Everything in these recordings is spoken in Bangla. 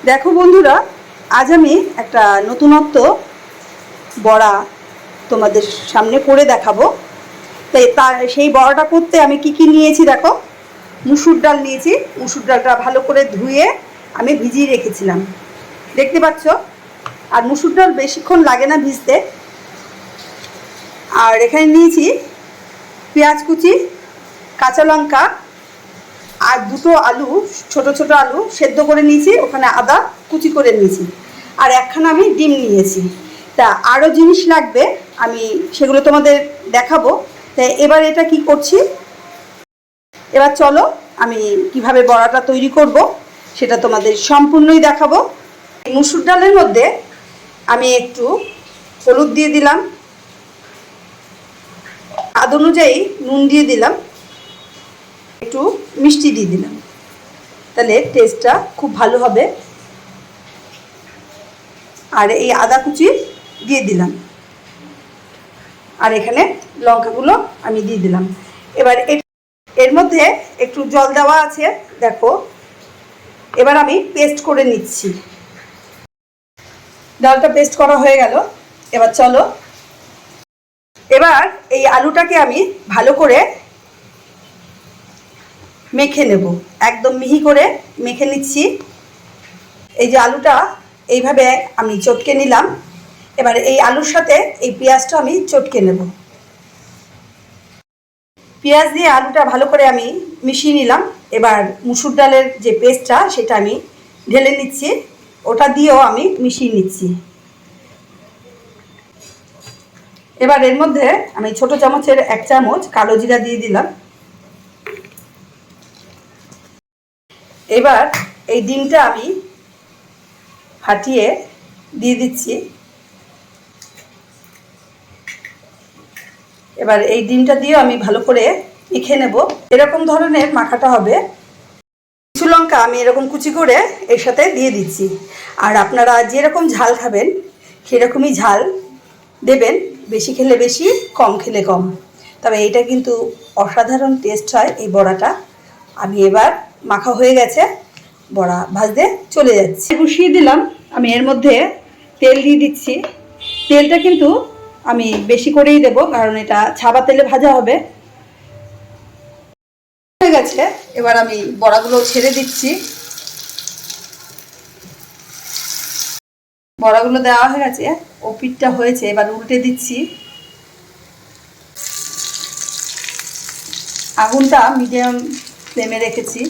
দেখো বন্ধুরা, আজ আমি একটা নতুনত্ব বড়া তোমাদের সামনে করে দেখাবো। তাই সেই বড়াটা করতে আমি কি নিয়েছি দেখো। মুসুর ডাল নিয়েছি। মুসুর ডালটা ভালো করে ধুয়ে আমি ভিজিয়ে রেখেছিলাম, দেখতে পাচ্ছ। আর মুসুর ডাল বেশিক্ষণ লাগে না ভিজতে। আর এখানে নিয়েছি পেঁয়াজ কুচি, কাঁচা লঙ্কা আর দুটো আলু, ছোট ছোট আলু সেদ্ধ করে নিয়েছি। ওখানে আদা কুচি করে নিয়েছি। আর একখানা আমি ডিম নিয়েছি। তা আরও জিনিস লাগবে, আমি সেগুলো তোমাদের দেখাবো। তাই এবার এটা কি করছি, এবার চলো আমি কিভাবে বড়াটা তৈরি করব সেটা তোমাদের সম্পূর্ণই দেখাবো। মুসুর ডালের মধ্যে আমি একটু হলুদ দিয়ে দিলাম, স্বাদ অনুযায়ী নুন দিয়ে দিলাম, একটু মিষ্টি দিয়ে দিলাম, তাহলে টেস্টটা খুব ভালো হবে। আর এই আদা কুচি দিয়ে দিলাম, আর এখানে লঙ্কাগুলো আমি দিয়ে দিলাম। এবার এর মধ্যে একটু জল দেওয়া আছে, দেখো। এবার আমি পেস্ট করে নিচ্ছি। ডালটা পেস্ট করা হয়ে গেল। এবার চলো, এবার এই আলুটাকে আমি ভালো করে মেখে নেব, একদম মিহি করে মেখে নিচ্ছি। এই যে আলুটা এইভাবে আমি চটকে নিলাম। এবার এই আলুর সাথে এই পেঁয়াজটা আমি চটকে নেব। পেঁয়াজ দিয়ে আলুটা ভালো করে আমি মিশিয়ে নিলাম। এবার মুসুর ডালের যে পেস্টটা সেটা আমি ঢেলে নিচ্ছি, ওটা দিয়েও আমি মিশিয়ে নিচ্ছি। এবার এর মধ্যে আমি ছোট চামচের 1 চামচ কালো জিরা দিয়ে দিলাম। এবার এই ডিমটা আমি ফাটিয়ে দিয়ে দিচ্ছি। এবার এই ডিমটা দিয়েও আমি ভালো করে মেখে নেব। এরকম ধরনের মাখাটা হবে। কিছু লঙ্কা আমি এরকম কুচি করে এর সাথে দিয়ে দিচ্ছি। আর আপনারা যেরকম ঝাল খাবেন সেরকমই ঝাল দেবেন, বেশি খেলে বেশি, কম খেলে কম। তবে এটা কিন্তু অসাধারণ টেস্ট হয় এই বড়াটা। আমি এবার মাখা হয়ে গেছে, বড়া ভাজতে চলে যাচ্ছি। বসিয়ে দিলাম, আমি এর মধ্যে তেল দিয়ে দিচ্ছি। তেলটা কিন্তু আমি বেশি করেই দেব, কারণ এটা ছাবা তেলে ভাজা হবে। হয়ে গেছে, এবার আমি বড়াগুলো ছেড়ে দিচ্ছি। বড়াগুলো দেওয়া হয়ে গেছে, ও পিঠটা হয়েছে। এবার উল্টে দিচ্ছি। আগুনটা মিডিয়াম ফ্লেমে রেখেছি।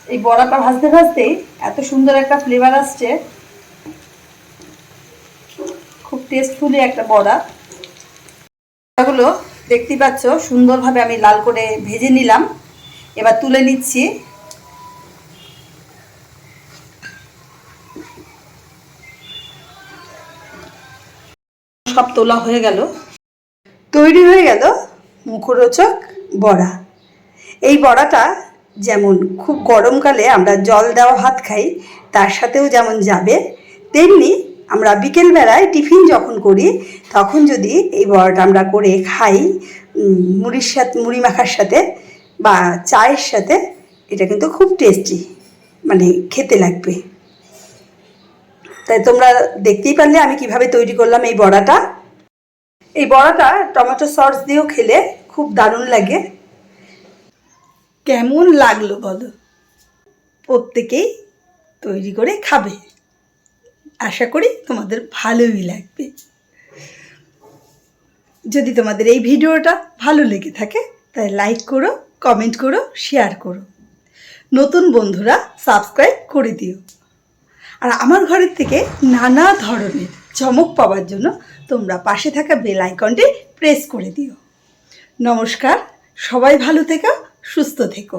এই বড়াটা ভাজতে ভাজতেই এত সুন্দর একটা ফ্লেভার আসছে, খুব টেস্টফুলি একটা বড়া। বড়াগুলো দেখতেই পাচ্ছ সুন্দরভাবে আমি লাল করে ভেজে নিলাম। এবার তুলে নিচ্ছি। সব তোলা হয়ে গেল, তৈরি হয়ে গেল মুখরোচক বড়া। এই বড়াটা যেমন খুব গরমকালে আমরা জল দেওয়া ভাত খাই, তার সাথেও যেমন যাবে, তেমনি আমরা বিকেলবেলায় টিফিন যখন করি তখন যদি এই বড়াটা আমরা করে খাই মুড়ির সাথে, মুড়ি মাখার সাথে বা চায়ের সাথে, এটা কিন্তু খুব টেস্টি মানে খেতে লাগবে। তাই তোমরা দেখতেই পারলে আমি কিভাবে তৈরি করলাম এই বড়াটা। এই বড়াটা টমেটো সস দিয়েও খেলে খুব দারুণ লাগে। কেমন লাগলো বলো? প্রত্যেকেই তৈরি করে খাবে, আশা করি তোমাদের ভালোই লাগবে। যদি তোমাদের এই ভিডিওটা ভালো লেগে থাকে তাই লাইক করো, কমেন্ট করো, শেয়ার করো। নতুন বন্ধুরা সাবস্ক্রাইব করে দিও। আর আমার ঘরের থেকে নানা ধরনের চমক পাওয়ার জন্য তোমরা পাশে থাকা বেল আইকনটি প্রেস করে দিও। নমস্কার, সবাই ভালো থেকো, সুস্থ থেকো।